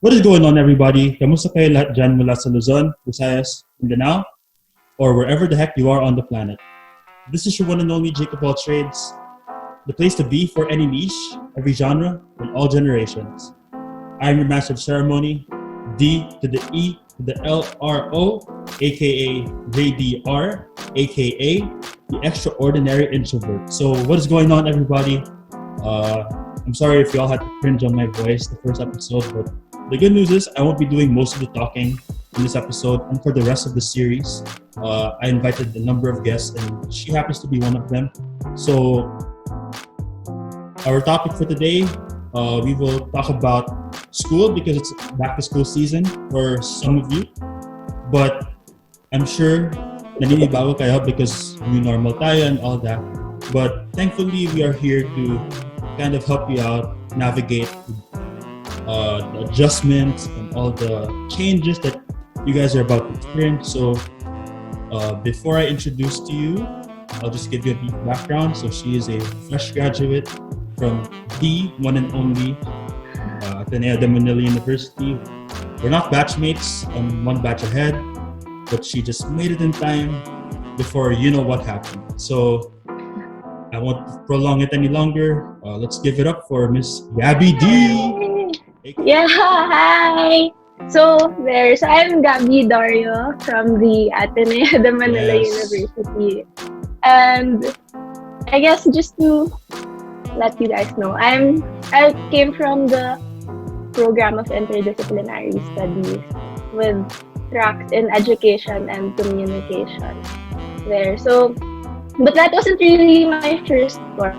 What is going on, everybody? Kamusta kayo lahat dyan mula sa Luzon, Visayas, Mindanao, or wherever the heck you are on the planet? This is your one and only Jacob of all trades, the place to be for any niche, every genre, and all generations. I am your master of ceremony, D to the E to the LRO, aka JDR, aka the extraordinary introvert. So what is going on, everybody? I'm sorry if y'all had to cringe on my voice the first episode, but the good news is I won't be doing most of the talking in this episode and for the rest of the series. I invited a number of guests and she happens to be one of them. So our topic for today, we will talk about school because it's back to school season for some of you. But I'm sure naninibago kayo because new normal tayo and all that. But thankfully, we are here to kind of help you out navigate the adjustments and all the changes that you guys are about to experience. So before I introduce to you, I'll just give you a brief background. So she is a fresh graduate from the one and only Ateneo de Manila University. We're not batchmates, I'm one batch ahead, but she just made it in time before you know what happened. So I won't prolong it any longer. Let's give it up for Miss Gabbi D. Yeah, hi! So I'm Gabbi Dario from the Ateneo de Manila University. And I guess just to let you guys know, I came from the program of interdisciplinary studies with tracks in education and communication there. So, but that wasn't really my first course.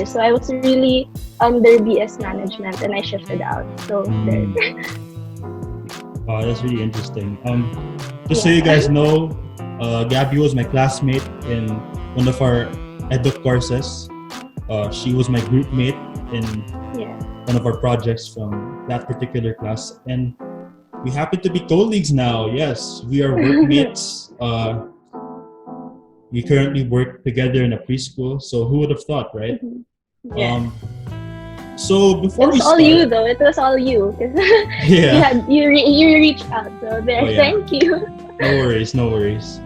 So I was really under BS management and I shifted out. So there. Wow, that's really interesting. Just so you guys know, Gabbi was my classmate in one of our edu courses. She was my group mate in one of our projects from that particular class. And we happen to be colleagues now. Yes, we are workmates. We currently work together in a preschool. So who would have thought, right? Yeah. So before we start, all you though. It was all you. Yeah. You reached out. So there. Oh, yeah. Thank you. No worries.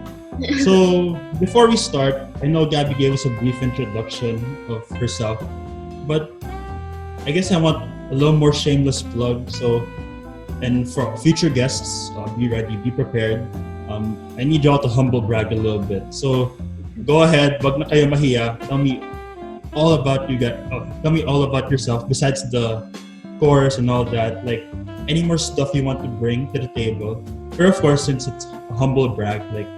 So before we start, I know Gabbi gave us a brief introduction of herself, but I guess I want a little more shameless plug. So, and for future guests, be ready, be prepared. I need y'all to humble brag a little bit. So go ahead, wag na kayo mahiya. Tell me all about you guys. Tell me all about yourself besides the course and all that. Like any more stuff you want to bring to the table. But of course, since it's a humble brag, like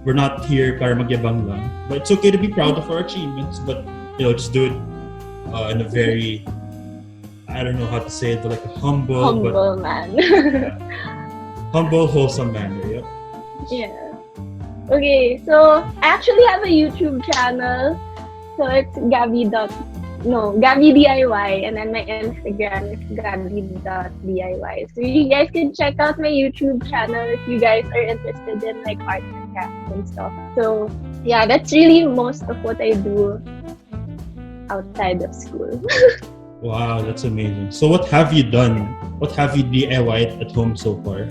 we're not here para magyabang lang. But it's okay to be proud of our achievements. But just do it in a very, I don't know how to say it, but like a humble man. Humble, wholesome manner, yep. Yeah. Okay, so I actually have a YouTube channel. So it's Gabbi DIY, and then my Instagram is Gabbi.diy. So you guys can check out my YouTube channel if you guys are interested in like art and craft and stuff. So yeah, that's really most of what I do outside of school. Wow, that's amazing. So what have you done? What have you DIY'd at home so far?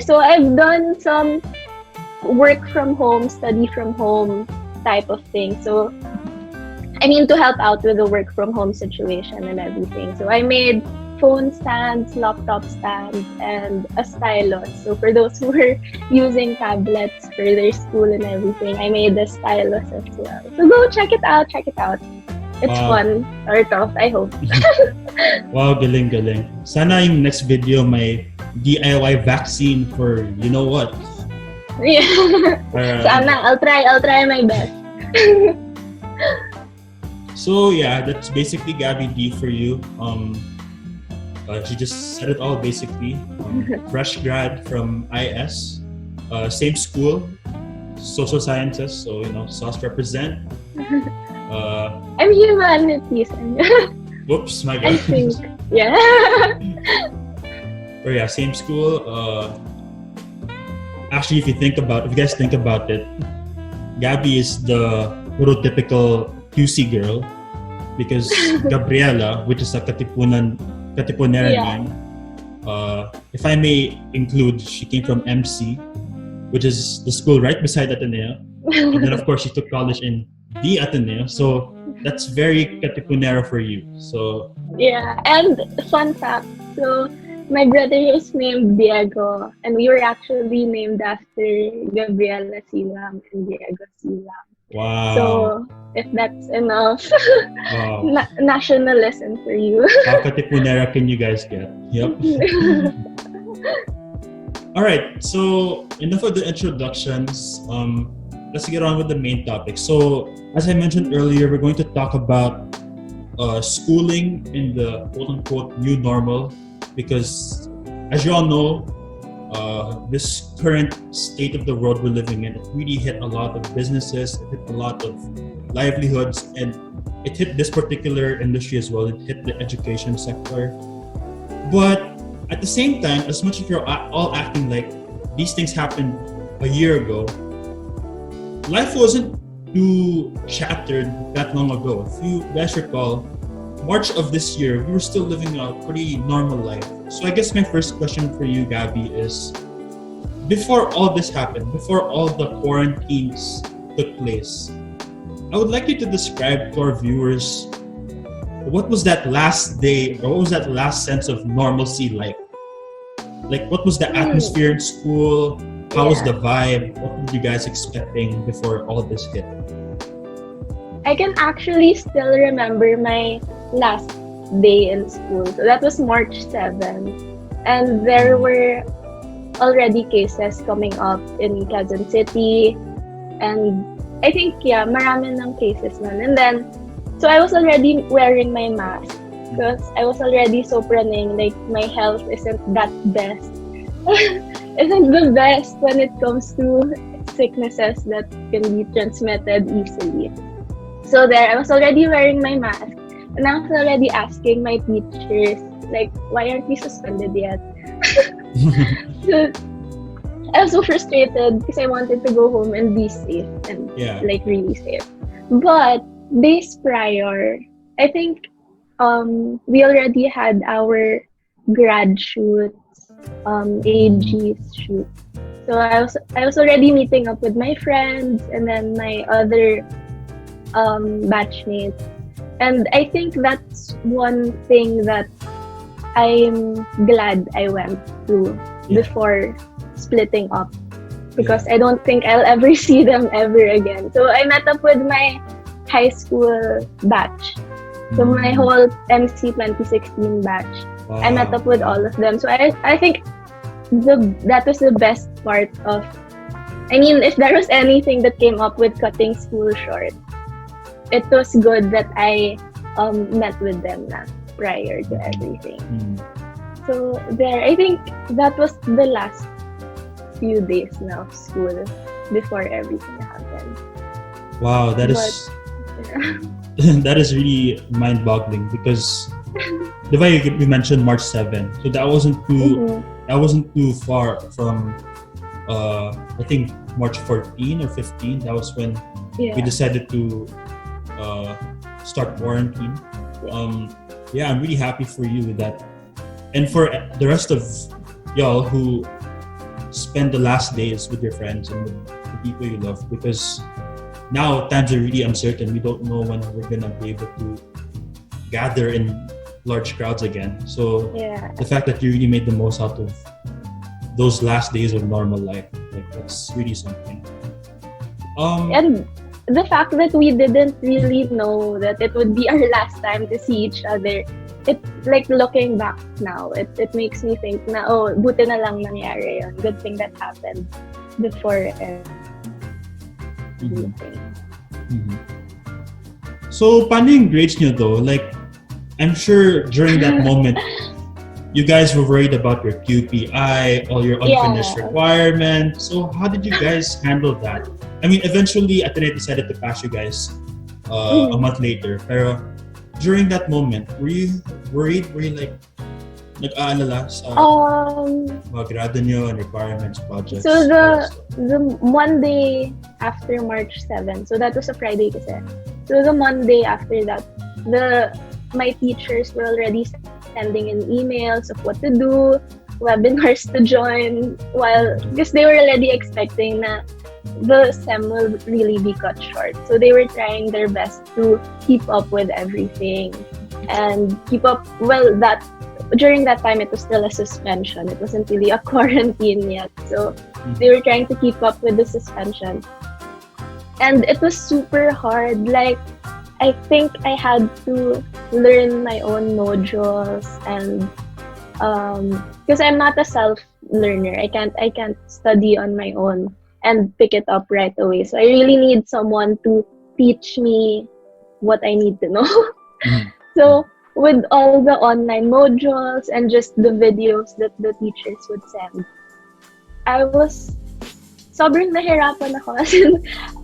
So I've done some work from home, study from home type of thing. So I mean, to help out with the work from home situation and everything. So I made phone stands, laptop stands, and a stylus. So for those who were using tablets for their school and everything, I made a stylus as well. So go check it out. It's fun, sort of, I hope. Wow, galing. Sana yung next video may DIY vaccine for you know what. Yeah. Sana, I'll try my best. So yeah, that's basically Gabbi D for you. She just said it all basically. Fresh grad from IS, same school, social sciences. So SOS represent. I'm humanities. Whoops, my bad. I think, yeah. But yeah, same school. Actually, if you guys think about it, Gabbi is the prototypical QC girl because Gabriela, which is a Katipunan Katipunera Yeah. name. If I may include, she came from MC, which is the school right beside Ateneo. And then of course she took college in the Ateneo. So that's very Katipunera for you. So Yeah, and fun fact, so my brother is named Diego, and we were actually named after Gabriela Silang and Diego Silang. wow. So if that's enough Wow. nationalism for you. How Katipunera can you guys get? Yep. All right. So enough of the introductions. Let's get on with the main topic. So as I mentioned earlier, we're going to talk about schooling in the quote-unquote new normal, because as you all know, this current state of the world we're living in, it really hit a lot of businesses, it hit a lot of livelihoods, and it hit this particular industry as well. It hit the education sector. But at the same time, as much as you're all acting like these things happened a year ago, life wasn't too shattered that long ago. If you guys recall, March of this year, we were still living a pretty normal life. So I guess my first question for you, Gabbi, is before all this happened, before all the quarantines took place, I would like you to describe to our viewers what was that last day, or what was that last sense of normalcy like? Like, what was the atmosphere in school? How was the vibe? What were you guys expecting before all this hit? I can actually still remember my last day in school. So that was March 7th. And there were already cases coming up in Quezon City. And I think, marami ng cases nun. And then, so I was already wearing my mask because I was already so praning, like my health isn't that best. Isn't the best when it comes to sicknesses that can be transmitted easily. So there, I was already wearing my mask, and I was already asking my teachers, like, why aren't we suspended yet? So I was so frustrated because I wanted to go home and be safe and like really safe. But days prior, I think we already had our grad shoots, AG's shoot. So I was already meeting up with my friends and then my other batchmates, and I think that's one thing that I'm glad I went through before splitting up, because I don't think I'll ever see them ever again. So I met up with my high school batch, so my whole MC 2016 batch. Wow. I met up with all of them. So I think that was the best part of, I mean, if there was anything that came up with cutting school short, it was good that I met with them prior to everything. So there, I think that was the last few days now of school before everything happened. Wow, that is really mind-boggling, because the way you mentioned March 7, so that wasn't too far from I think March 14 or 15. That was when we decided to start quarantine. I'm really happy for you with that, and for the rest of y'all who spend the last days with your friends and with the people you love, because now times are really uncertain. We don't know when we're gonna be able to gather in large crowds again. So the fact that you really made the most out of those last days of normal life, like, that's really something. And the fact that we didn't really know that it would be our last time to see each other, it, like, looking back now, it makes me think na, oh, buti na lang nangyari yun. Good thing that happened before everything. So, paano yung grades nyo though? Like, I'm sure during that moment, you guys were worried about your QPI, all your unfinished requirements. So how did you guys handle that? I mean, eventually, Ateneo decided to pass you guys a month later. Pero during that moment, were you worried? Were you like, nag-aalala sa mga grado nyo and requirements, projects? So the Monday after March 7, so that was a Friday kasi. So the Monday after that, my teachers were already sending in emails of what to do, webinars to join, because they were already expecting na the SEM will really be cut short. So they were trying their best to keep up with everything and keep up. Well, during that time, it was still a suspension. It wasn't really a quarantine yet. So they were trying to keep up with the suspension. And it was super hard. Like, I think I had to learn my own modules and because I'm not a self-learner. I can't study on my own and pick it up right away. So I really need someone to teach me what I need to know. So with all the online modules and just the videos that the teachers would send, I was sobrang nahirapan ako.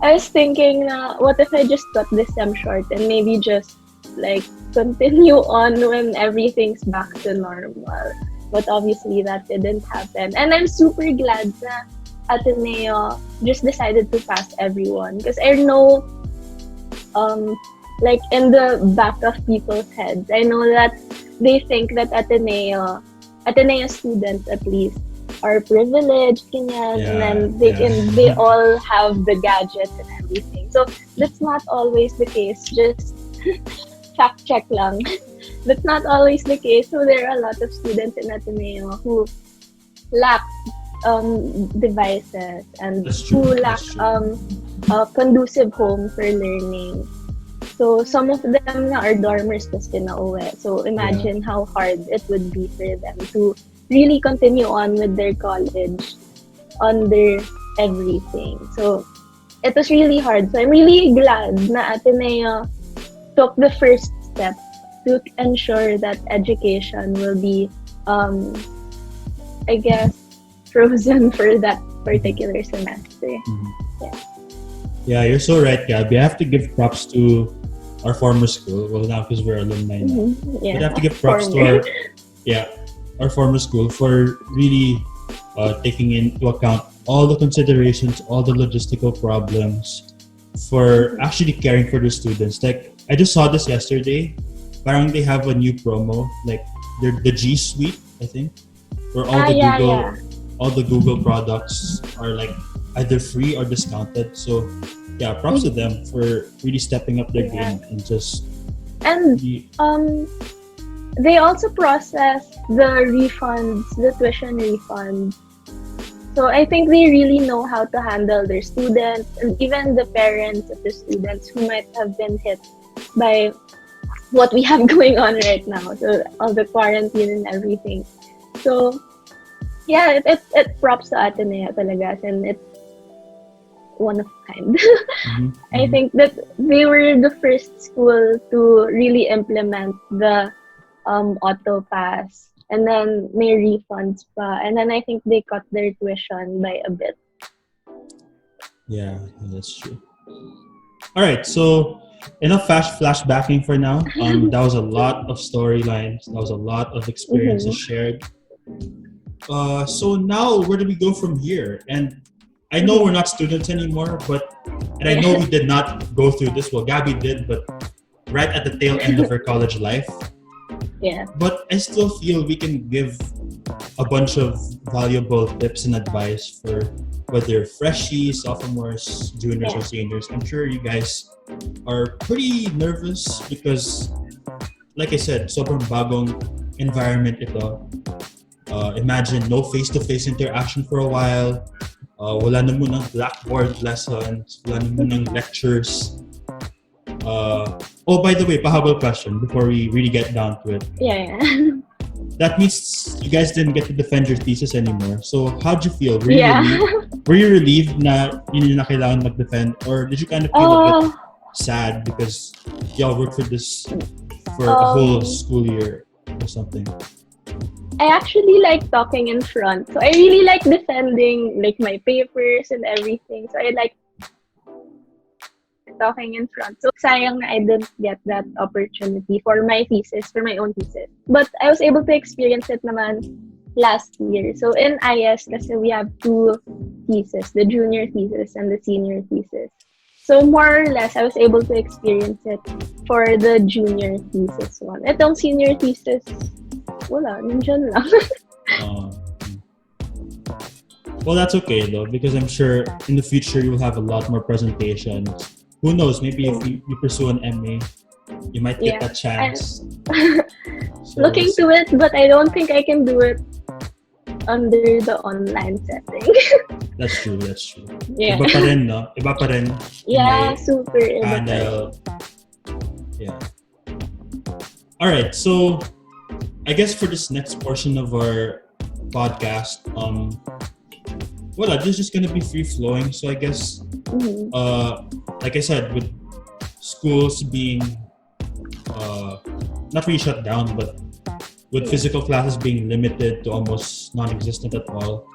I was thinking what if I just cut this SEM short and maybe just like continue on when everything's back to normal. But obviously that didn't happen. And I'm super glad na Ateneo just decided to pass everyone. Because I know, like in the back of people's heads, I know that they think that Ateneo students at least are privileged, ganyan, and then they all have the gadgets and everything. So that's not always the case. Just fact check lang. That's not always the case. So there are a lot of students in Ateneo who lack devices and who lack a conducive home for learning. So some of them are dormers kasi pinauwi. So imagine how hard it would be for them to really continue on with their college under everything. So it was really hard. So I'm really glad na Ateneo took the first step to ensure that education will be, I guess, frozen for that particular semester. Yeah, you're so right, Gabbi. I have to give props to our former school. Well, now because we're alumni now. Yeah. But I have to give props to our former school for really taking into account all the considerations, all the logistical problems, for actually caring for the students. Like, I just saw this yesterday. Parang they have a new promo, like the G Suite, I think, where all the Google products are like either free or discounted. So yeah, props to them for really stepping up their game and just they also process the refunds, the tuition refunds. So I think they really know how to handle their students and even the parents of the students who might have been hit by what we have going on right now. So all the quarantine and everything. So yeah, it props to Ateneo talaga, and it's one of a kind. I think that they were the first school to really implement the auto pass, and then may refunds pa, and then I think they cut their tuition by a bit. Yeah, that's true. All right, so enough flashbacking for now. That was a lot of storylines. That was a lot of experiences shared. So now, where do we go from here? And I know we're not students anymore, and I know we did not go through this. Well, Gabbi did, but right at the tail end of her college life. Yeah. But I still feel we can give a bunch of valuable tips and advice for whether freshies, sophomores, juniors, or seniors. I'm sure you guys are pretty nervous because, like I said, sobrang bagong environment ito. Imagine no face-to-face interaction for a while. Wala na munang blackboard lessons. Wala na munang lectures. By the way, pahabol question before we really get down to it. Yeah. That means you guys didn't get to defend your thesis anymore. So how'd you feel? Were you relieved na yun yung na kailangan mag-defend? Or did you kind of feel a bit sad because y'all worked for this for a whole school year or something? I actually like talking in front. So I really like defending like my papers and everything. So I like talking in front. So sayang na I didn't get that opportunity for my thesis, for my own thesis. But I was able to experience it naman last year. So in IS, kasi we have two theses, the junior thesis and the senior thesis. So more or less, I was able to experience it for the junior thesis one. Itong senior thesis, wala, nandyan lang. Uh, well, that's okay though, because I'm sure in the future you'll have a lot more presentations. Who knows? Maybe if you pursue an MA, you might get that chance. So looking to it, but I don't think I can do it under the online setting. That's true. Yeah. Iba pa rin, no? Iba pa rin. Yeah, super iba. Panel. Yeah. All right. So, I guess for this next portion of our podcast, well, this is just gonna be free flowing. So I guess, like I said, with schools being not really shut down, but with physical classes being limited to almost non-existent at all,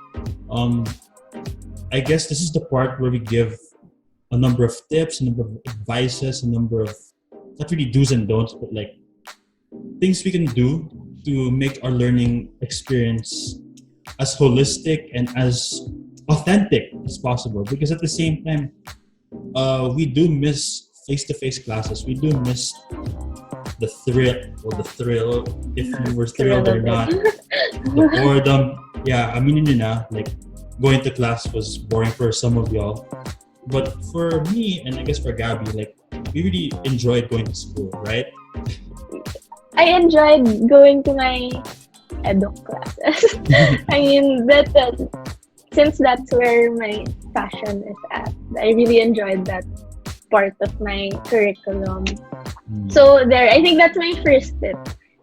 I guess this is the part where we give a number of tips, a number of advices, a number of not really do's and don'ts, but like things we can do to make our learning experience as holistic and as authentic as possible. Because at the same time, we do miss face-to-face classes. We do miss the thrill, if you were thrilled or not. The boredom. Yeah, I mean, like going to class was boring for some of y'all. But for me, and I guess for Gabbi, like we really enjoyed going to school, right? I enjoyed going to my edu classes. I mean, since that's where my passion is at, I really enjoyed that part of my curriculum. So there, I think that's my first tip.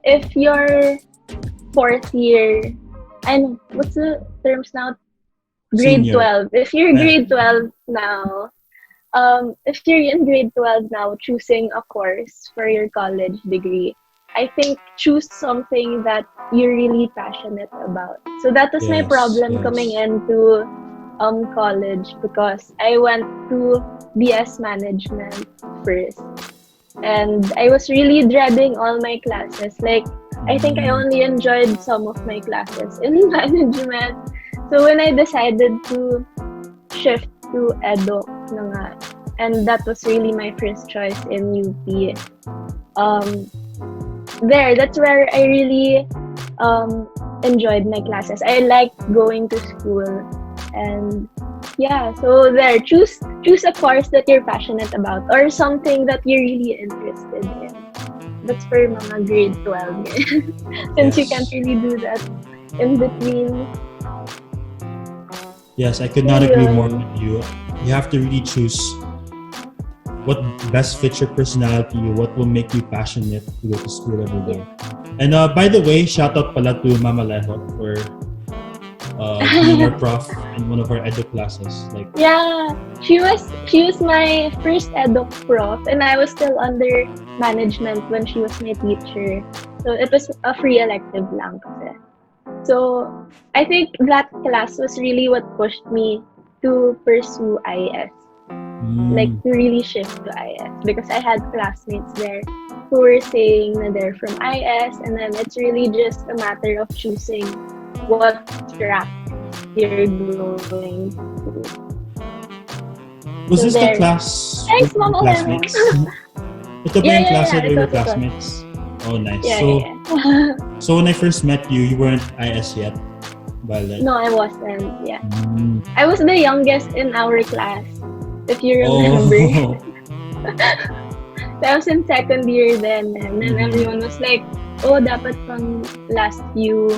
If you're fourth year, and what's the terms now? Grade Senior. 12. If you're grade 12 now, if you're in grade 12 now, choosing a course for your college degree, I think choose something that you're really passionate about. So that was my problem coming into college, because I went to BS management first, and I was really dreading all my classes. Like, I think I only enjoyed some of my classes in management. So when I decided to shift to edu na nga, and that was really my first choice in UP, that's where I really enjoyed my classes. I liked going to school, and yeah, so there, choose a course that you're passionate about or something that you're really interested in. That's for mga grade 12. Since you can't really do that in between. Yes, I could not agree more with you. You have to really choose what best fits your personality, what will make you passionate to go to school every day. And by the way, shout out pala to Mama Leho for being our prof in one of our edu classes. Like, yeah, she was my first edu prof, and I was still under management when she was my teacher. So it was a free elective lang kasi. So I think that class was really what pushed me to pursue IS. Like to really shift to IS, because I had classmates there who were saying that they're from IS, and then it's really just a matter of choosing what track you're going to. Was this the class with your classmates? Ito ba yung class with your classmates? Oh, nice. So when I first met you, you weren't IS yet? No, I wasn't. Yeah. I was the youngest in our class, if you remember. I was in second year then, and then everyone was like, oh, dapat pang last few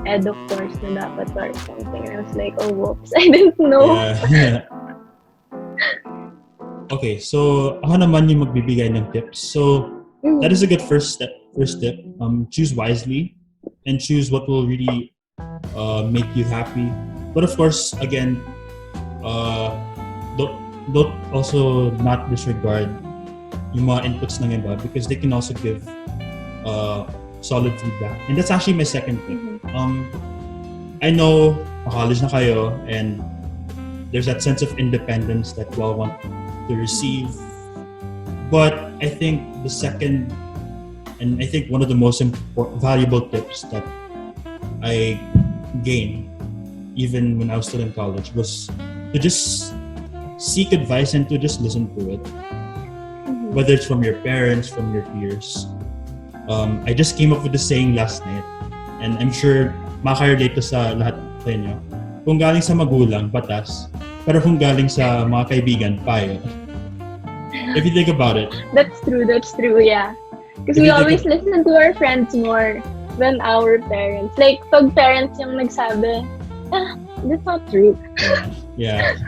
edu course na dapat or something. And I was like, oh, whoops, I didn't know. Yeah. Okay, so ako naman yung magbibigay ng tips. So that is a good first tip. Choose wisely and choose what will really make you happy. But of course, again, don't also not disregard yung mga inputs ng iba, because they can also give solid feedback. And that's actually my second tip. I know college na kayo, and there's that sense of independence that you all want to receive. But I think the second, and I think one of the most valuable tips that I gained even when I was still in college was to just seek advice and to just listen to it. Whether it's from your parents, from your peers. I just came up with the saying last night. and I'm sure makaka-relate to sa lahat sa inyo. Kung galing sa magulang, batas. Pero kung galing sa mga kaibigan, payo. If you think about it. That's true, yeah. Because we always listen to our friends more than our parents. Like, pag parents yung nagsabi, that's not true. Yeah.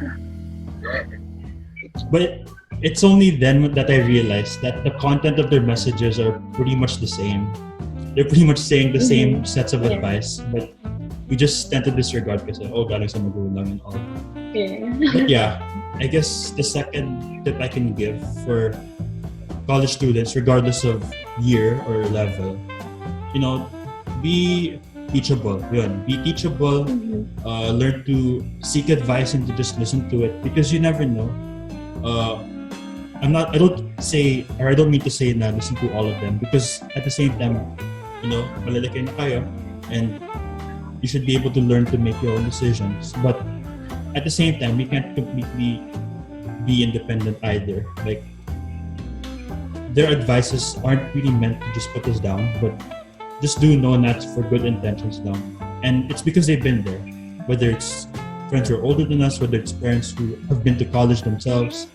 But it's only then that I realized that the content of their messages are pretty much the same. They're pretty much saying the same sets of advice, but we just tend to disregard kasi, galing sa magulang and all. Yeah. But yeah, I guess the second tip I can give for college students, regardless of year or level, be teachable. Be teachable. Learn to seek advice and to just listen to it, because you never know. I don't mean to say na listen to all of them, because at the same time, malalaki na kayo and you should be able to learn to make your own decisions. But at the same time, we can't completely be independent either. Like, their advices aren't really meant to just put us down, but just do know that's for good intentions now. And it's because they've been there. Whether it's friends who are older than us, whether it's parents who have been to college themselves,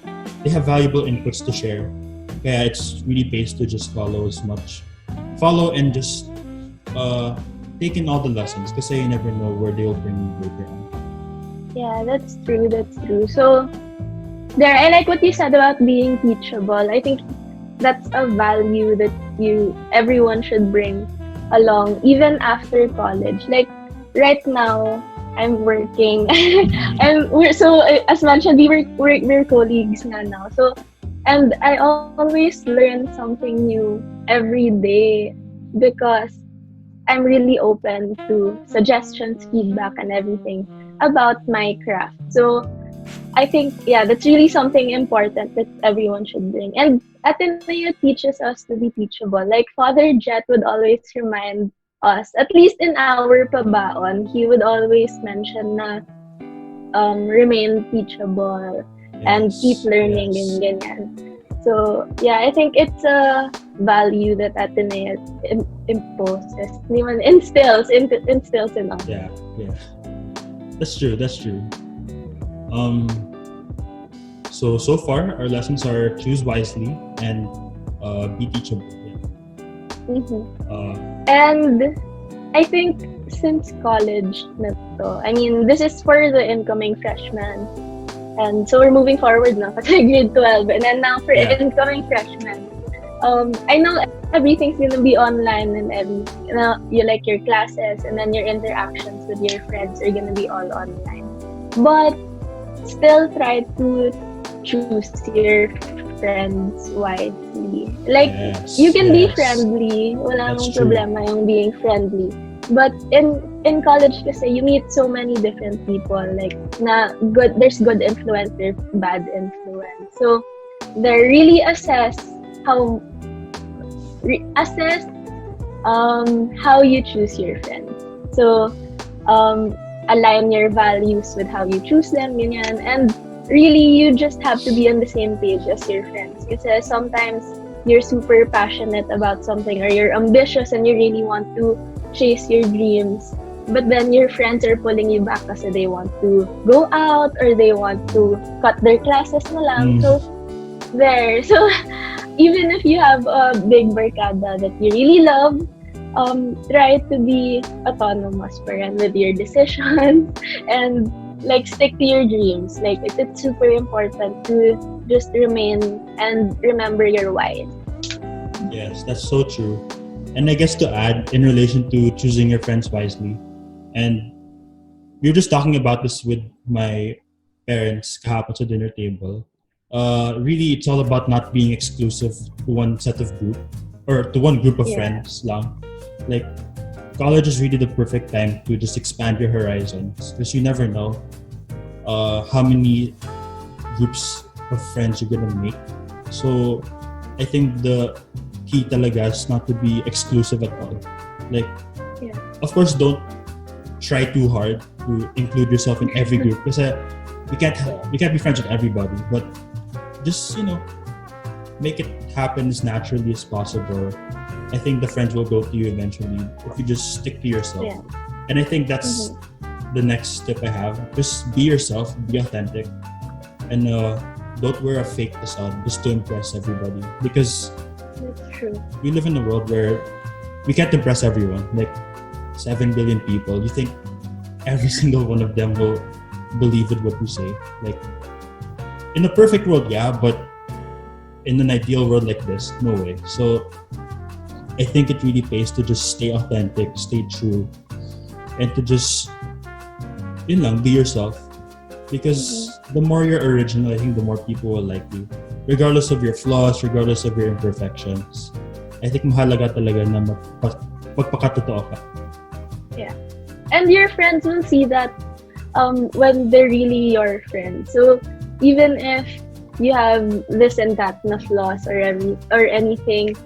they have valuable inputs to share. Kaya it's really pays to just follow and just take in all the lessons, kasi you never know where they'll bring you later on. Yeah, that's true. So, I like what you said about being teachable. I think that's a value that everyone should bring along, even after college. Like, right now, I'm working, and as mentioned, we're colleagues now. So, and I always learn something new every day, because I'm really open to suggestions, feedback, and everything about my craft. So I think, that's really something important that everyone should bring. And Ateneo teaches us to be teachable. Like, Father Jet would always remind us, at least in our pabaon, he would always mention na remain teachable and keep learning and ganyan. So, I think it's a value that Ateneo imposes, instills in us. Yeah. That's true. So far, our lessons are choose wisely and be teachable. And I think since college na to, I mean, this is for the incoming freshmen. And so we're moving forward now kasi grade 12. And then now for incoming freshmen, I know everything's gonna be online and everything. You like your classes and then your interactions with your friends are gonna be all online. But still try to choose your friends wisely. Like, you can be friendly. Wala namang problema yung being friendly. But in college kasi, you meet so many different people. Like, there's good influence, there's bad influence. So, they really assess how you choose your friends. So, align your values with how you choose them, ganyan. And really, you just have to be on the same page as your friends. Kasi sometimes, you're super passionate about something, or you're ambitious and you really want to chase your dreams. But then your friends are pulling you back kasi they want to go out or they want to cut their classes na lang. So, even if you have a big barkada that you really love, try to be autonomous with your decisions and like stick to your dreams. Like, it's super important to just remain and remember your why. Yes, that's so true. And I guess to add, in relation to choosing your friends wisely, and we were just talking about this with my parents kahapon sa dinner table. Really, it's all about not being exclusive to one set of group or to one group of friends lang. Like, college is really the perfect time to just expand your horizons, because you never know how many groups of friends you're gonna make. So I think the key talaga is not to be exclusive at all. Like, of course, don't try too hard to include yourself in every group, because you can't be friends with everybody. But just make it happen as naturally as possible. I think the friends will go to you eventually if you just stick to yourself. Yeah. And I think that's the next step I have. Just be yourself, be authentic, and don't wear a fake facade just to impress everybody. Because That's true. we live in a world where we can't impress everyone. Like 7 billion people. You think every single one of them will believe in what you say? Like, in a perfect world, yeah, but in an ideal world like this, no way. So I think it really pays to just stay authentic, stay true, and to just be yourself. Because the more you're original, I think the more people will like you, regardless of your flaws, regardless of your imperfections. I think mahalaga talaga na magpakatotoo ka. Yeah. And your friends will see that when they're really your friends. So even if you have this and that na flaws or anything,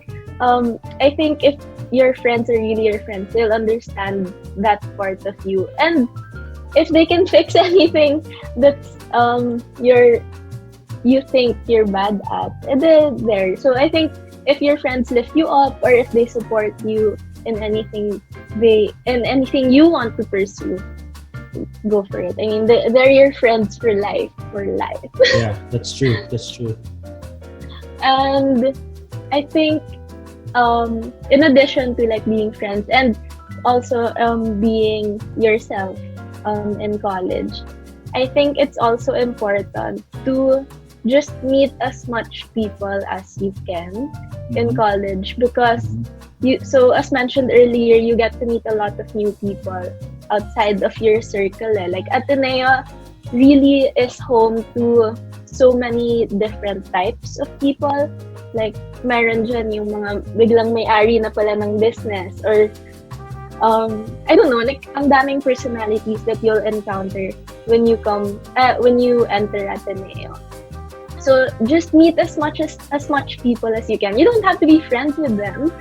I think if your friends are really your friends, they'll understand that part of you. And if they can fix anything that's you think you're bad at, they're there. So I think if your friends lift you up, or if they support you in anything you want to pursue, go for it. I mean, they're your friends for life. Yeah, that's true. That's true. And I think in addition to like being friends and also being yourself in college, I think it's also important to just meet as much people as you can in college, because so as mentioned earlier, you get to meet a lot of new people outside of your circle. Like Ateneo really is home to so many different types of people. Like meron dyan yung mga biglang may-ari na pala ng business, or I don't know, like ang daming personalities that you'll encounter when you enter Ateneo. So just meet as much people as you can. You don't have to be friends with them.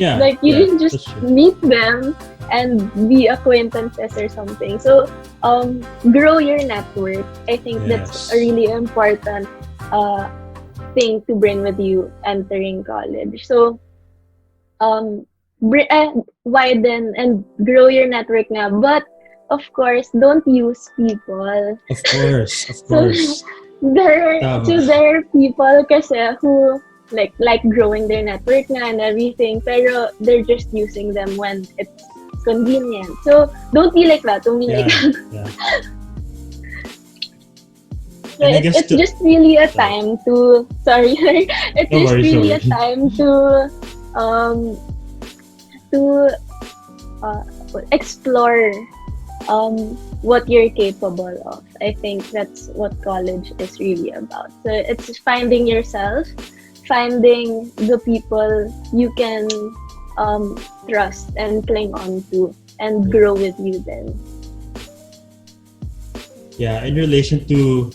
Yeah. Like you can just meet them and be acquaintances or something. So grow your network. I think that's a really important thing to bring with you entering college. So widen and grow your network now, but of course don't use people. Of course. There are people kasi who like growing their network na and everything, pero they're just using them when it's convenient. So don't be like that. Don't be like that. So it's just really a time to explore what you're capable of. I think that's what college is really about. So it's finding yourself, finding the people you can trust and cling on to and grow with you then. Yeah, in relation to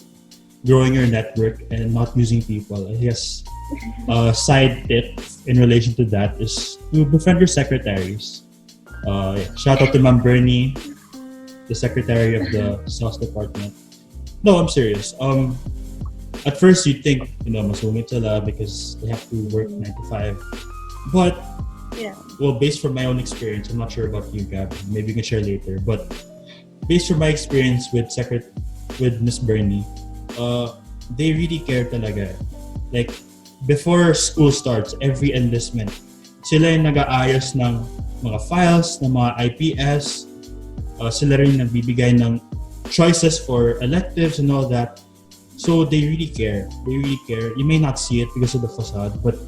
growing your network and not using people, I guess a side tip in relation to that is to befriend your secretaries. Shout out to Ma'am Bernie, the secretary of the sales department. No, I'm serious. At first you think, masungit sila because they have to work 9 to 5. But, well, based from my own experience, I'm not sure about you, Gabbi. Maybe you can share later. But based from my experience with Miss Bernie, they really care talaga. Like, before school starts, every enlistment, sila yung nag-aayos ng mga files, ng mga IPS, sila rin nagbibigay ng choices for electives and all that. So they really care. You may not see it because of the facade, but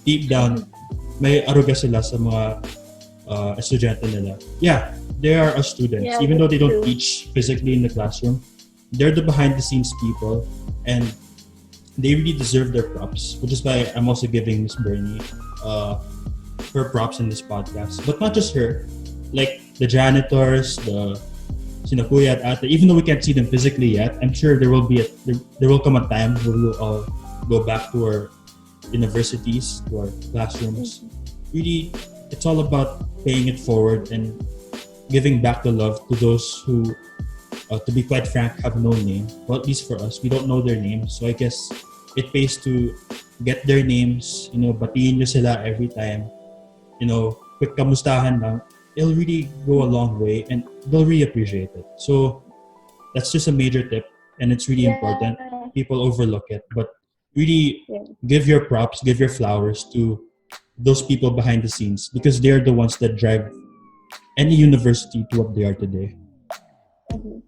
deep down, may aruga sila sa mga estudyante nila. Yeah, they are students. Yeah, even though they don't true. teach physically in the classroom, they're the behind-the-scenes people, and they really deserve their props, which is why I'm also giving Miss Bernie her props in this podcast. But not just her, like the janitors, the sinakuya at ate, even though we can't see them physically yet, I'm sure there will come a time where we'll all go back to our universities, to our classrooms. Really, it's all about paying it forward and giving back the love to those who, to be quite frank, have no name. Well, at least for us, we don't know their names. So I guess it pays to get their names, batiin nyo sila every time. quick kamustahan lang, it'll really go a long way and they'll really appreciate it. So that's just a major tip, and it's really important. People overlook it, but really give your props, give your flowers to those people behind the scenes, because they're the ones that drive any university to what they are today.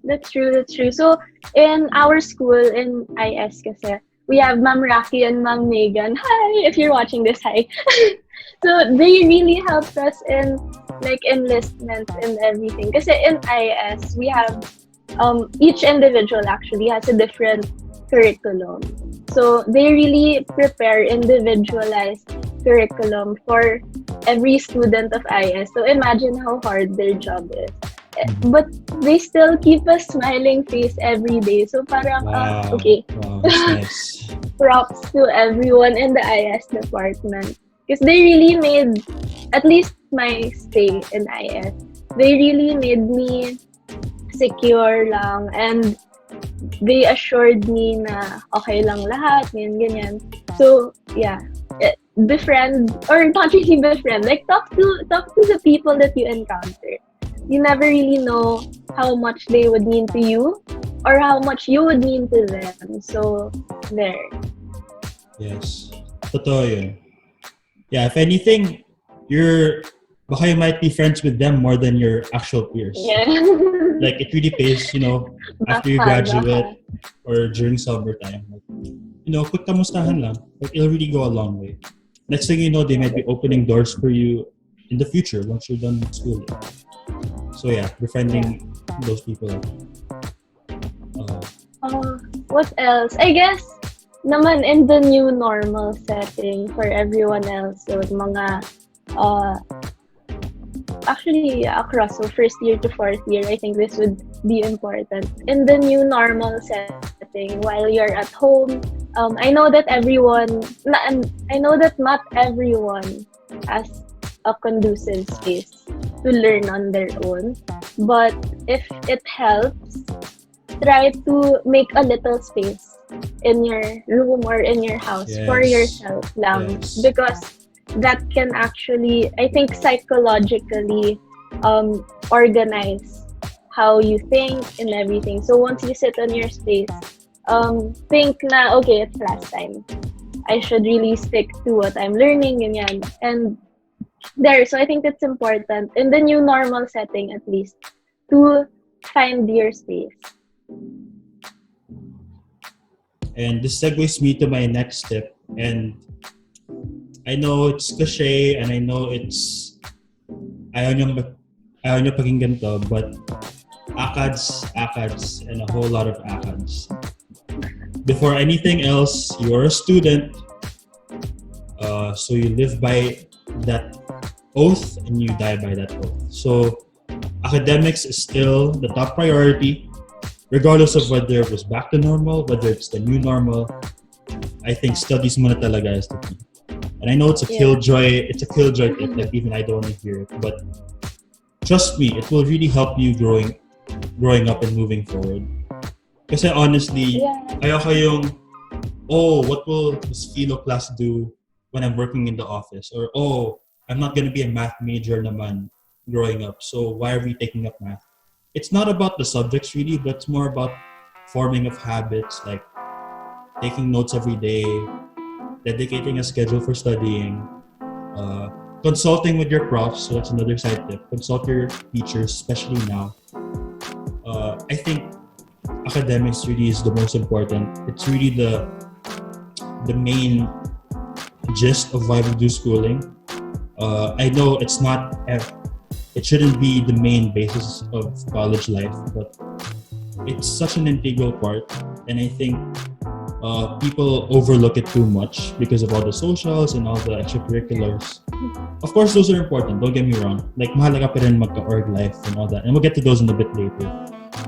That's true. So in our school in IS kasi, we have Ma'am Rocky and Ma'am Megan. Hi, if you're watching this, hi. So they really helped us in like enlistment and everything. Kasi in IS, we have each individual actually has a different curriculum. So they really prepare individualized curriculum for every student of IS. So imagine how hard their job is. But they still keep a smiling face every day. So parang, okay. Wow, that's nice. Props to everyone in the IS department. Because they really made, at least my stay in IS, they really made me secure lang, and they assured me na okay lang lahat, ganyan. So, yeah. Befriend, or not really befriend, like talk to the people that you encounter. You never really know how much they would mean to you or how much you would mean to them. So, there. Yes. Totoo yun. Yeah, if anything, baka you might be friends with them more than your actual peers. Yeah. Like, it really pays, after you graduate or during summertime. Like, quick kamustahan lang. Like, it'll really go a long way. Next thing you know, they might be opening doors for you in the future once you're done with school. So yeah, befriending those people. What else? I guess naman in the new normal setting for everyone else, so mga actually across, so first year to fourth year, I think this would be important. In the new normal setting, while you're at home, I know that not everyone has a conducive space to learn on their own. But if it helps, try to make a little space in your room or in your house for yourself lang. Yes. Because that can actually, I think, psychologically organize how you think and everything. So once you sit on your space, think na, okay, it's last time. I should really stick to what I'm learning, ganyan. And there, so I think it's important in the new normal setting, at least, to find your space. And this segues me to my next tip. And I know it's cliche, and I know it's ayaw nyo pakinggan to, but ACADS, and a whole lot of ACADS. Before anything else, you're a student, so you live by that oath and you die by that oath. So academics is still the top priority, regardless of whether it was back to normal, whether it's the new normal. I think studies muna talaga is the key. And I know it's a killjoy tip, like even I don't want to hear it, but trust me, it will really help you growing up and moving forward. Kasi honestly, ayoko yung, what will this philo class do when I'm working in the office? Or, I'm not going to be a math major naman growing up, so why are we taking up math? It's not about the subjects really, but it's more about forming of habits, like taking notes every day, dedicating a schedule for studying, consulting with your profs. So that's another side tip. Consult your teachers, especially now. I think academics really is the most important. It's really the main gist of why we do schooling. I know it shouldn't be the main basis of college life, but it's such an integral part, and I think people overlook it too much because of all the socials and all the extracurriculars. Of course, those are important, don't get me wrong. Like, mahalaga pa rin magka-org life and all that, and we'll get to those in a bit later.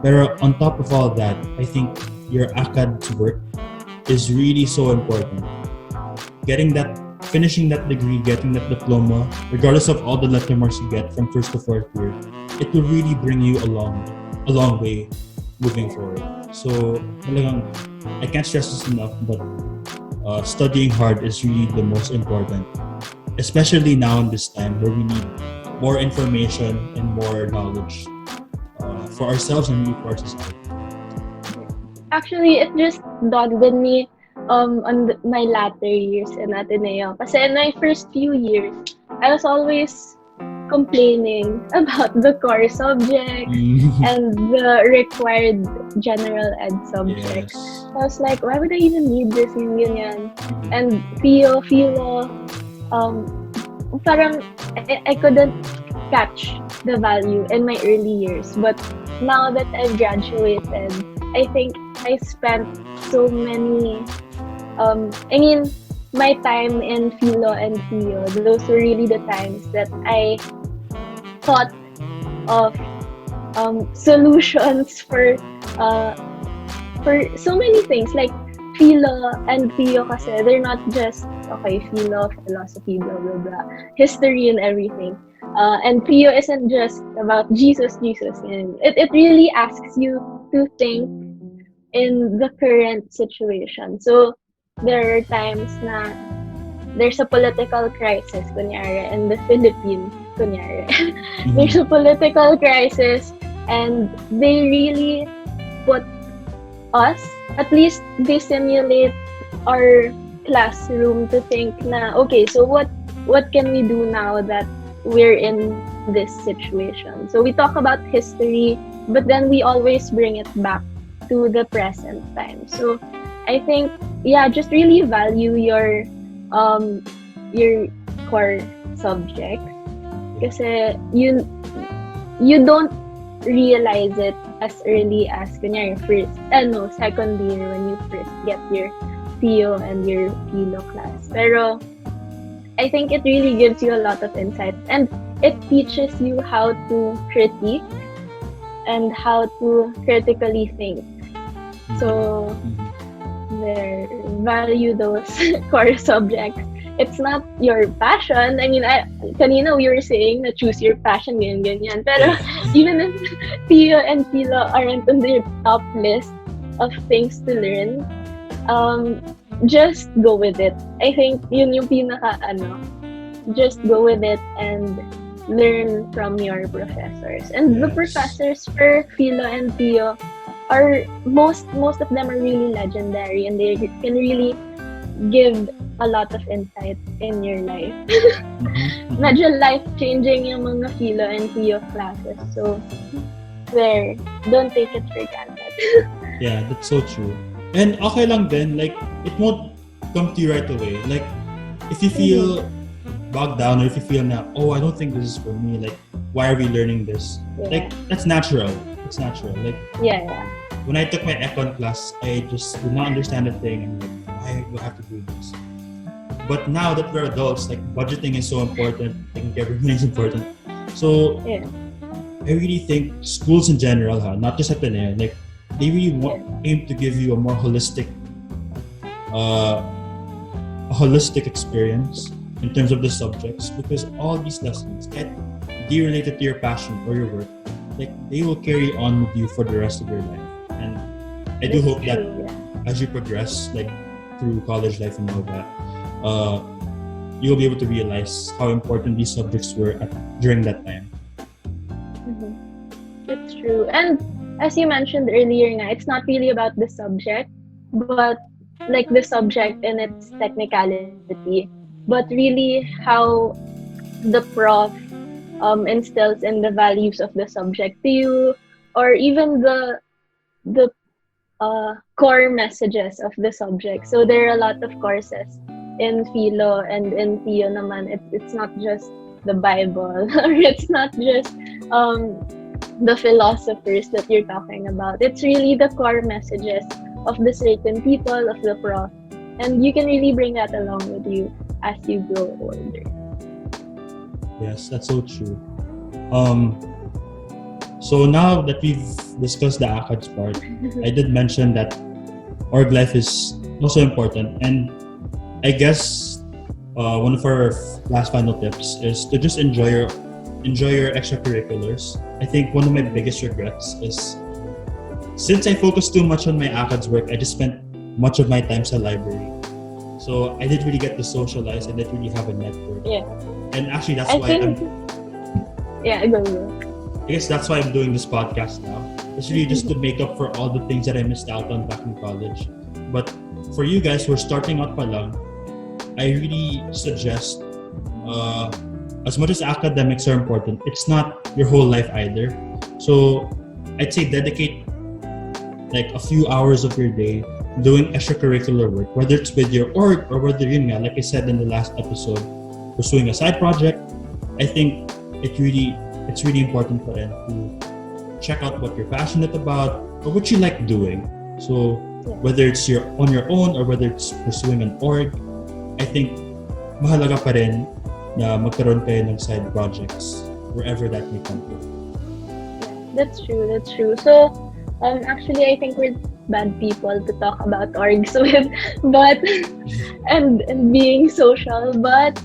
But on top of all that, I think your ACADS work is really so important. Finishing that degree, getting that diploma, regardless of all the letter marks you get from first to fourth year, it will really bring you a long way moving forward. So, I can't stress this enough, but studying hard is really the most important. especially now in this time where we need more information and more knowledge for ourselves and for our society. Actually, it just dawned on me on my latter years in Ateneo. Kasi in my first few years, I was always complaining about the core subjects and the required general ed subjects. Yes. I was like, why would I even need this yung ganyan? And philo, parang I couldn't catch the value in my early years. But now that I've graduated, I think I spent so many, my time in philo and phio, those were really the times that I thought of solutions for so many things. Like philo and phio kasi, they're not just, okay, philo, philosophy, blah, blah, blah, history and everything. And phio isn't just about Jesus. It really asks you to think in the current situation. So, there are times na there's a political crisis, kunyari, in the Philippines, kunyari. There's a political crisis and they really put us, at least they simulate our classroom to think na, okay, so what can we do now that we're in this situation? So we talk about history, but then we always bring it back to the present time. So I think, just really value your core subjects. Kasi you don't realize it as early as kunyari second year when you first get your phio and your philo class. Pero I think it really gives you a lot of insight and it teaches you how to critique and how to critically think. So value those core subjects. It's not your passion. I mean, kanina we were saying na choose your passion, ganyan. Pero even if phio and philo aren't on the top list of things to learn, just go with it. I think yun yung just go with it and learn from your professors. And the professors for philo and phio are most of them are really legendary and they can really give a lot of insight in your life. Medyo life-changing yung mga philo and phio classes. So, don't take it for granted. Yeah, that's so true. And okay lang din, like, it won't come to you right away. Like, if you feel bogged down or if you feel na, I don't think this is for me, like, why are we learning this? Like, that's natural. It's natural. Like, when I took my econ class, I just did not understand the thing and like, why do I have to do this? But now that we're adults, like budgeting is so important, taking care of everything is important. So I really think schools in general, not just Ateneo, like they really aim to give you a more holistic experience in terms of the subjects, because all these lessons get related to your passion or your work, like they will carry on with you for the rest of your life. And I do hope that as you progress, like through college life and all that, you'll be able to realize how important these subjects were during that time. It's true. And as you mentioned earlier, it's not really about the subject, but like the subject and its technicality, but really how the prof instills in the values of the subject to you, or even the core messages of the subject. So there are a lot of courses in philo and in phio naman. It's not just the Bible or it's not just the philosophers that you're talking about. It's really the core messages of the certain people, of the prof, and you can really bring that along with you as you grow older. Yes, that's so true. So now that we've discussed the ACADS part, I did mention that org life is also important, and I guess one of our last final tips is to just enjoy your extracurriculars. I think one of my biggest regrets is since I focused too much on my ACADS work, I just spent much of my time sa library. So I didn't really get to socialize. I didn't really have a network. Yeah. And actually, that's I why think. Go. I guess that's why I'm doing this podcast now. It's really just to make up for all the things that I missed out on back in college. But for you guys who are starting out pa lang, I really suggest, as much as academics are important, it's not your whole life either. So I'd say dedicate like a few hours of your day doing extracurricular work, whether it's with your org or whether like I said in the last episode, pursuing a side project. I think it's really important for them to check out what you're passionate about or what you like doing. So whether it's on your own or whether it's pursuing an org, I think mahalaga pa rin na magkaroon kayo ng side projects wherever that may come from. That's true. So actually I think we're bad people to talk about orgs with, but and being social, but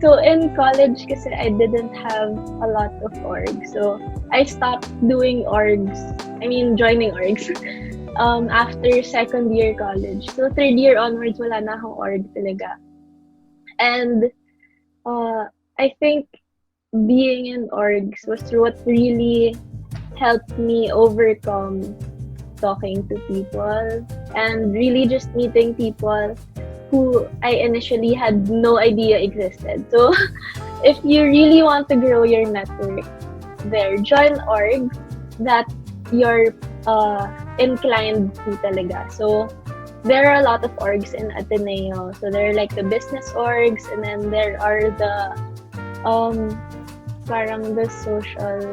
so in college kasi I didn't have a lot of orgs. So I stopped doing joining orgs after second year college. So third year onwards wala na akong org talaga. And I think being in orgs was what really helped me overcome talking to people and really just meeting people who I initially had no idea existed. So if you really want to grow your network there, join org that you're inclined to talaga. So there are a lot of orgs in Ateneo. So there are like the business orgs, and then there are the parang the social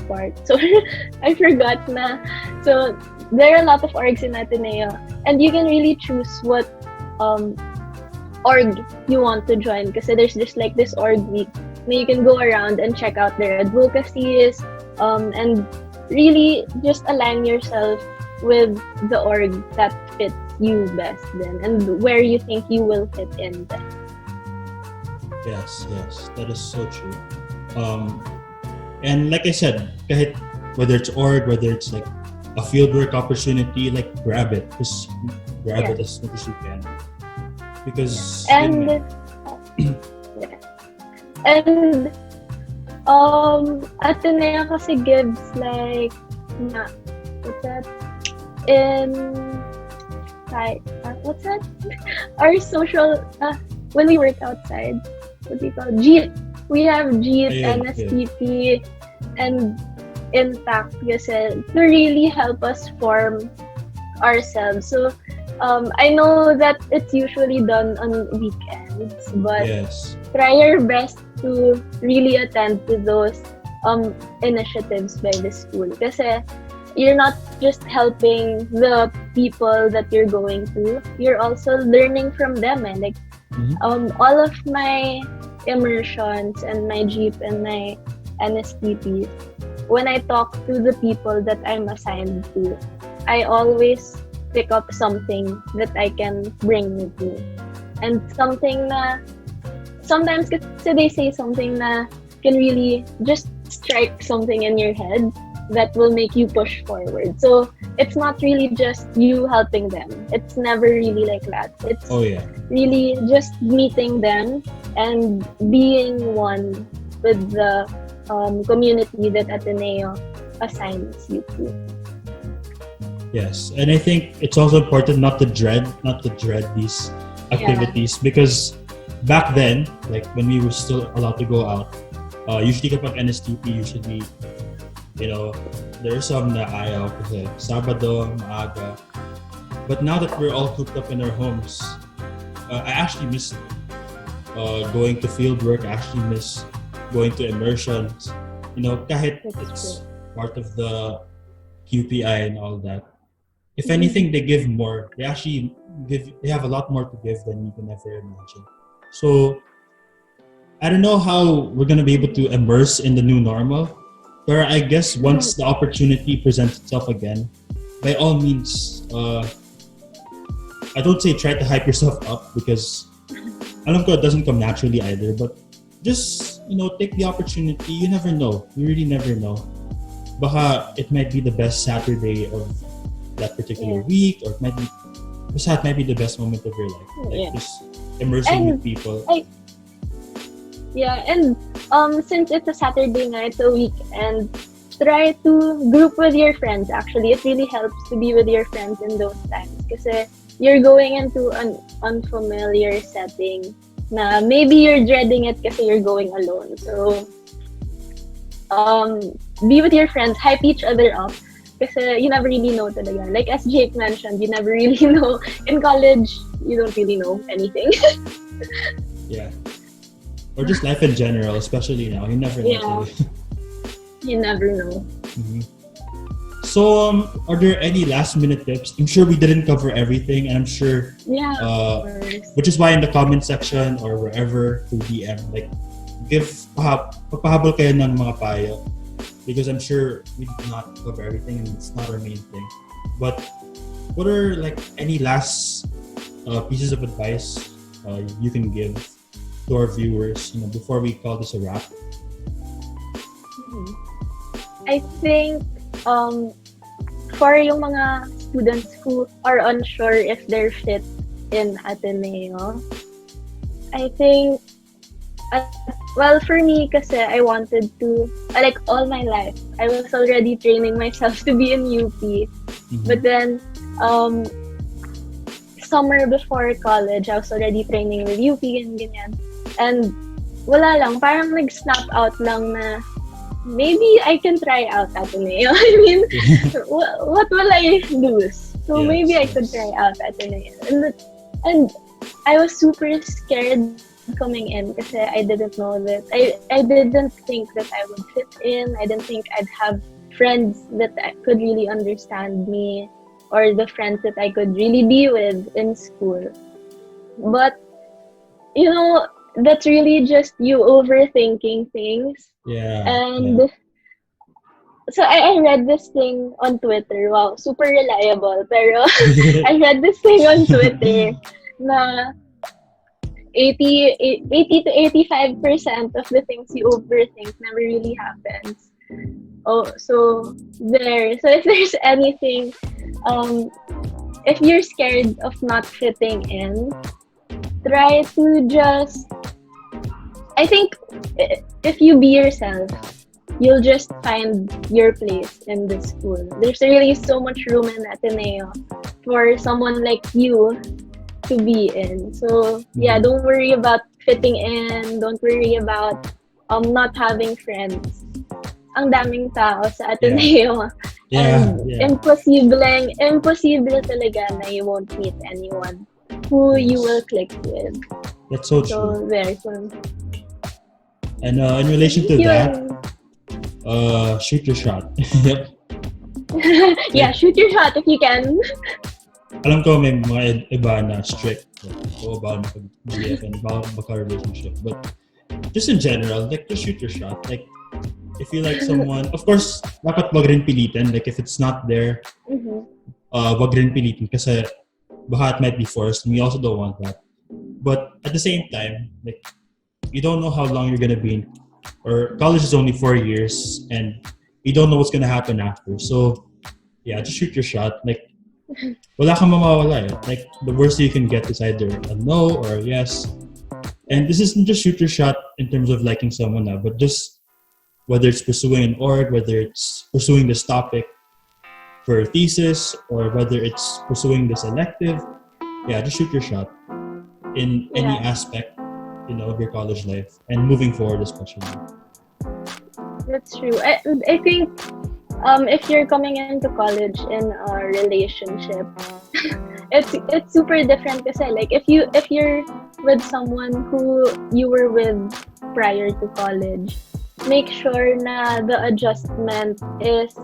part. So I forgot na. So there are a lot of orgs in Ateneo, and you can really choose what org you want to join, kasi there's just like this org week na you can go around and check out their advocacies and really just align yourself with the org that fits you best then and where you think you will fit in then. Yes, that is so true. And like I said, kahit whether it's org, whether it's like a fieldwork opportunity, like grab it. Just grab it as much as you can. Because and Ateneo kasi gives like what's that? What's that? Our social when we work outside, what do you call JEET? We have JEET, NSTP, and Intact kasi to really help us form ourselves. So I know that it's usually done on weekends, but try your best to really attend to those initiatives by the school. Kasi you're not just helping the people that you're going to, you're also learning from them. And like all of my immersions and my JEEP and my NSTP, when I talk to the people that I'm assigned to, I always pick up something that I can bring with me. And something na, sometimes kasi they say something na can really just strike something in your head that will make you push forward. So it's not really just you helping them. It's never really like that. It's really just meeting them and being one with the community that Ateneo assigns you to. Yes, and I think it's also important not to dread these activities because back then, like when we were still allowed to go out, usually kapag NSTP, there's some na ayaw kasi Sabado, maaga. But now that we're all cooped up in our homes, I actually miss going to field work. I actually miss going to immersions. Kahit it's part of the QPI and all that. If anything, they give more. They actually they have a lot more to give than you can ever imagine. So I don't know how we're gonna be able to immerse in the new normal, but I guess once the opportunity presents itself again, by all means, I don't say try to hype yourself up because alam ko it doesn't come naturally either, but just take the opportunity. You never know. You really never know. Baka it might be the best Saturday of that particular week, or it might be basta it might be the best moment of your life. Like just immersing with people. And since it's a Saturday night, a weekend, try to group with your friends. Actually, it really helps to be with your friends in those times kasi you're going into an unfamiliar setting na maybe you're dreading it kasi you're going alone. So, be with your friends, hype each other up kasi you never really know talaga. Like as Jake mentioned, you never really know. In college, you don't really know anything. Yeah. Or just life in general, especially now. You never know. You never know. Mm-hmm. So, are there any last-minute tips? I'm sure we didn't cover everything, and I'm sure, which is why in the comment section or wherever through DM, like, pagpahabol kayo ng mga payo, because I'm sure we did not cover everything, and it's not our main thing. But what are like any last pieces of advice you can give to our viewers, before we call this a wrap? I think for yung mga students who are unsure if they're fit in Ateneo, I think, well, for me, kasi I wanted to, like all my life, I was already training myself to be in UP. Mm-hmm. But then, summer before college, I was already training with UP and ganyan. And wala lang, parang nag-snap out lang na maybe I can try out Ateneo. I mean, what will I lose? So maybe I could try out Ateneo. And I was super scared coming in kasi I didn't know that. I didn't think that I would fit in. I didn't think I'd have friends that could really understand me or the friends that I could really be with in school. But, that's really just you overthinking things. Yeah. And so I read this thing on Twitter. Wow, super reliable. Pero I read this thing on Twitter na 80 to 85% of the things you overthink never really happens. Oh, so there. So if there's anything, if you're scared of not fitting in, try to just, I think if you be yourself, you'll just find your place in the school. There's really so much room in Ateneo for someone like you to be in. So yeah, don't worry about fitting in. Don't worry about not having friends. Ang daming tao sa Ateneo. And imposible talaga na you won't meet anyone who you will click with. That's so true. So very fun. And in relation to that, shoot your shot. Yeah, shoot your shot if you can. Alam ko may mga iba na strict. Bawal mag-BF and bawal magka-relationship. But just in general, like, just shoot your shot. Like, if you like someone, of course, dapat wag rin pilitin. Like, if it's not there, wag rin pilitin kasi baka it might be forced, and we also don't want that. But at the same time, like, you don't know how long you're gonna be in, or college is only 4 years, and you don't know what's gonna happen after. So, yeah, just shoot your shot. Like, wala kang mamawala eh. Like, the worst you can get is either a no or a yes. And this isn't just shoot your shot in terms of liking someone now, but just whether it's pursuing an org, whether it's pursuing this topic for a thesis, or whether it's pursuing this elective, yeah, just shoot your shot in any aspect, of your college life and moving forward especially. That's true. I think if you're coming into college in a relationship, it's super different kasi like if you're with someone who you were with prior to college, make sure na the adjustment is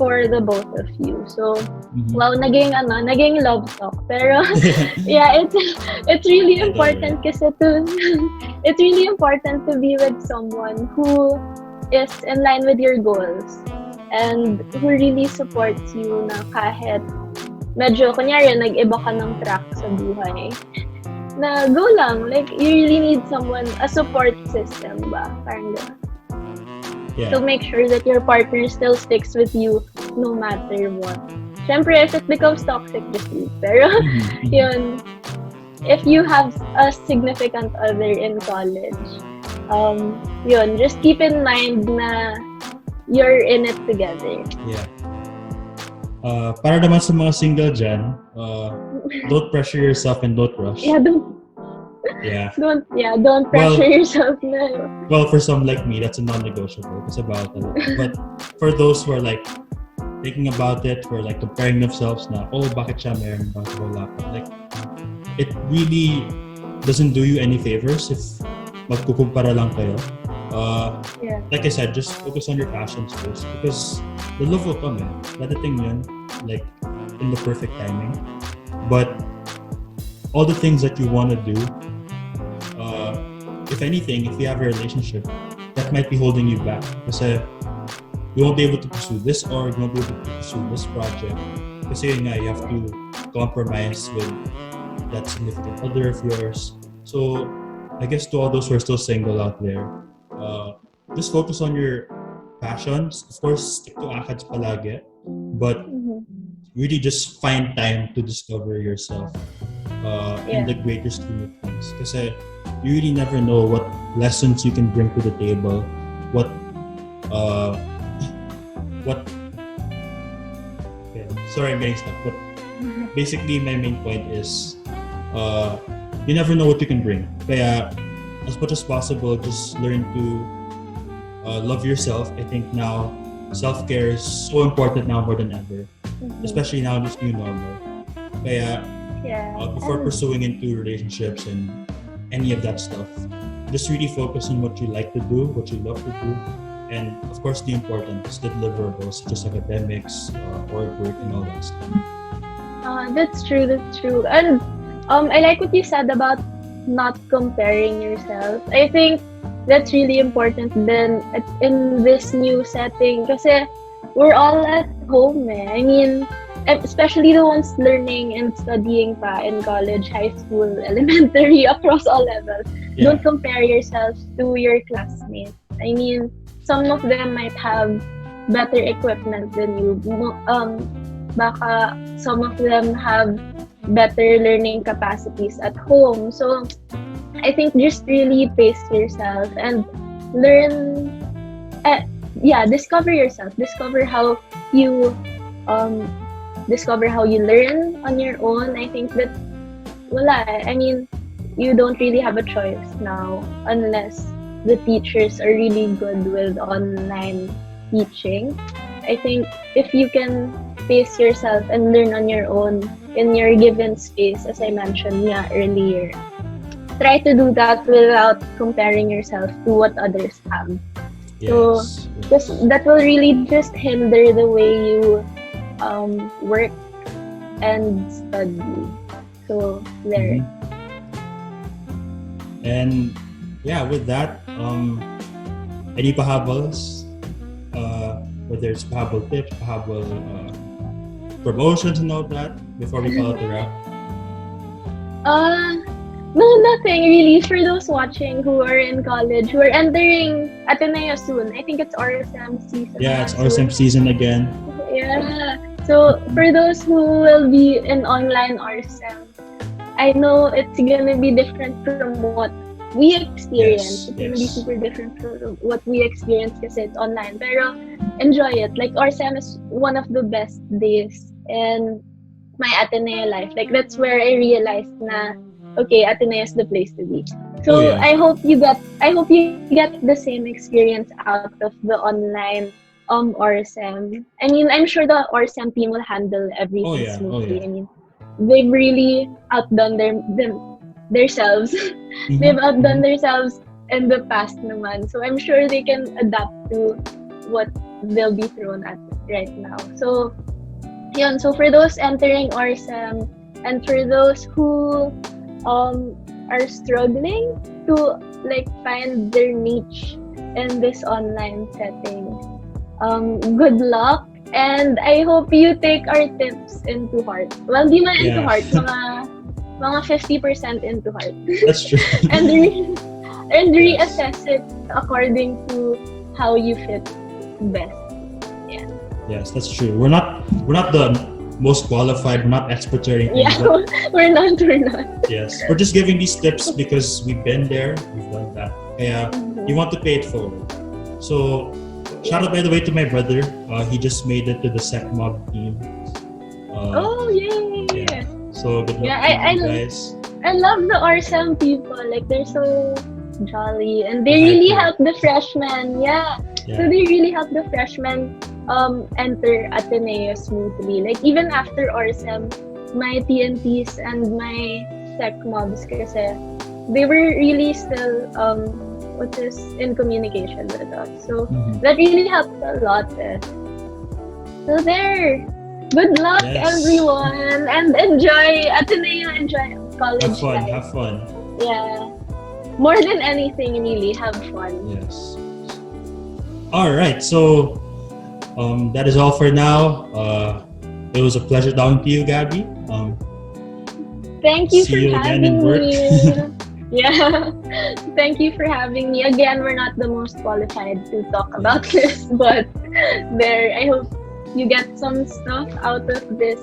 for the both of you. So, wow, naging love talk. Pero, yeah, it's really important kasi it's really important to be with someone who is in line with your goals and who really supports you na kahit medyo, kunyari, nag-iba ka ng track sa buhay. Na go lang. Like, you really need someone, a support system ba? Parang gano'n. Yeah. So make sure that your partner still sticks with you no matter what. syempre, if it becomes toxic, just leave. Pero, yun, if you have a significant other in college, yun, just keep in mind na you're in it together. Yeah. Para naman sa mga single dyan, don't pressure yourself and don't rush. Yeah, don't pressure yourself na. Well, for some like me, that's a non-negotiable. It's about it. But for those who are like thinking about it, who are like comparing themselves na, bakit siya meron, bakit wala pa? Like, it really doesn't do you any favors if magkukumpara lang kayo. Like I said, just focus on your passions first because the love will come. Dadating yun, like in the perfect timing. But all the things that you want to do, if anything, if you have a relationship, that might be holding you back. Kasi you won't be able to pursue this or you won't be able to pursue this project. Kasi yun nga, you have to compromise with that significant other of yours. So, I guess to all those who are still single out there, just focus on your passions. Of course, stick to ACADS palagi. But really just find time to discover yourself in the greater scheme of things. Kasi you really never know what lessons you can bring to the table, what okay, sorry, I'm getting stuck, but basically my main point is you never know what you can bring. Kaya as much as possible, just learn to love yourself. I think now self-care is so important now more than ever, especially now in this new normal. Kaya before pursuing into relationships and any of that stuff, just really focus on what you like to do, what you love to do, and of course the important is the deliverables such as academics, work, and all that stuff. That's true. And I like what you said about not comparing yourself. I think that's really important then in this new setting kasi we're all at home. I mean, especially the ones learning and studying pa in college, high school, elementary, across all levels. Don't compare yourself to your classmates. I mean, some of them might have better equipment than you. Baka some of them have better learning capacities at home. So, I think just really pace yourself and learn. Discover yourself. Discover how you learn on your own. I think that I mean, you don't really have a choice now unless the teachers are really good with online teaching. I think if you can pace yourself and learn on your own in your given space, as I mentioned earlier, try to do that without comparing yourself to what others have. So that will really just hinder the way you work and study. So there. And with that, any pahabals, whether it's pahabal tips, pahabal promotions and all that, before we call it a wrap? No, nothing really. For those watching who are in college, who are entering Ateneo soon, I think it's RSM season. Yeah, it's RSM season again. Yeah. So for those who will be in online RSM, I know it's gonna be different from what we experience. It's gonna be super different from what we experience kasi it's online. Pero enjoy it. Like RSM is one of the best days in my Ateneo life. Like that's where I realized na okay, Ateneo is the place to be. So I hope you get the same experience out of the online RSM. I mean, I'm sure the RSM team will handle everything smoothly. I mean, they've really outdone themselves. They've outdone themselves in the past naman. So I'm sure they can adapt to what they'll be thrown at right now. So yun. So for those entering RSM and for those who are struggling to like find their niche in this online setting, good luck, and I hope you take our tips into heart. Well, di man into heart, mga 50% into heart. That's true. and reassess it according to how you fit best. Yes, that's true. We're not the most qualified, not experts or anything. Yeah, we're not. Yes, we're just giving these tips because we've been there, we've done that. Kaya you want to pay it forward. So, shout out by the way to my brother. He just made it to the Sec Mob team. Yay! Yeah. So good luck Yeah, to you guys. I love the RSM people. Like they're so jolly and they really help the freshmen. Yeah. So they really help the freshmen enter Ateneo smoothly. Like even after RSM, my TNTs and my Sec Mobs kasi they were really still in communication with us. So that really helped a lot. So there. Good luck, everyone, and enjoy Ateneo, enjoy college life. Have fun. Yeah. More than anything, really, have fun. Yes. All right, so that is all for now. It was a pleasure talking to you, Gabbi. Thank you for having me. Yeah. Thank you for having me. Again, we're not the most qualified to talk about this, but I hope you get some stuff out of this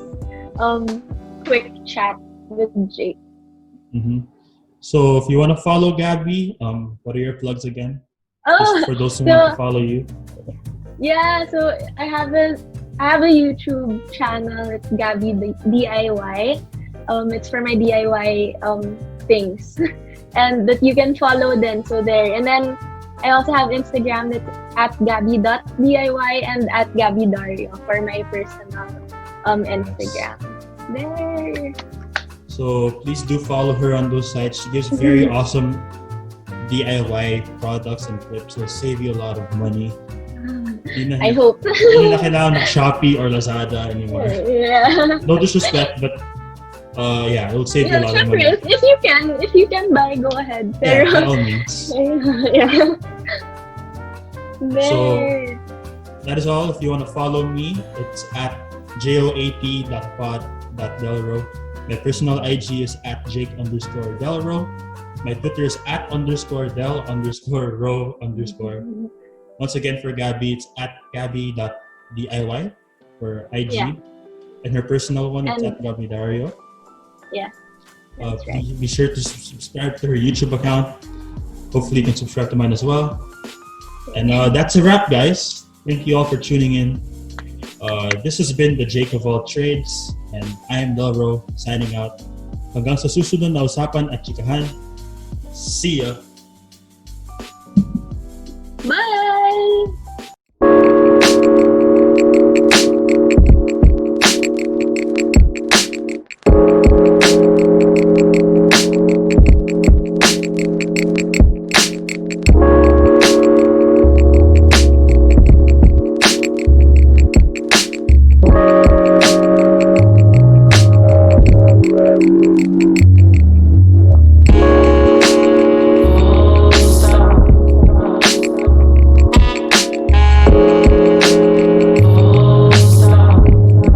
quick chat with Jake. So if you want to follow Gabbi, what are your plugs again? Just for those who want to follow you. Yeah, so I have a YouTube channel. It's Gabbi DIY. It's for my DIY things, and that you can follow then. So there, and then I also have Instagram that's at Gabbi.diy and at Gabbi Dario for my personal Instagram. There. So please do follow her on those sites. She gives very awesome DIY products and clips. It'll save you a lot of money. I hope. Hindi na kailangan ng Shopee or Lazada anymore. Yeah. No disrespect, but it'll save you a lot of money. If you can buy, go ahead. Yeah, by all means. Yeah. So that is all. If you want to follow me, it's at joat.pod.delro. My personal IG is at Jake_Delro. My Twitter is at _Del_Row_. Once again, for Gabbi, it's at Gabbi.diy for IG. Yeah. And her personal one is at Gabbi Dario. Yeah. Be sure to subscribe to her YouTube account. Hopefully you can subscribe to mine as well. And that's a wrap, guys. Thank you all for tuning in. This has been the Jake of all trades, and I am Delro signing out. Hanggang sa susunod na usapan at chikahan. See ya!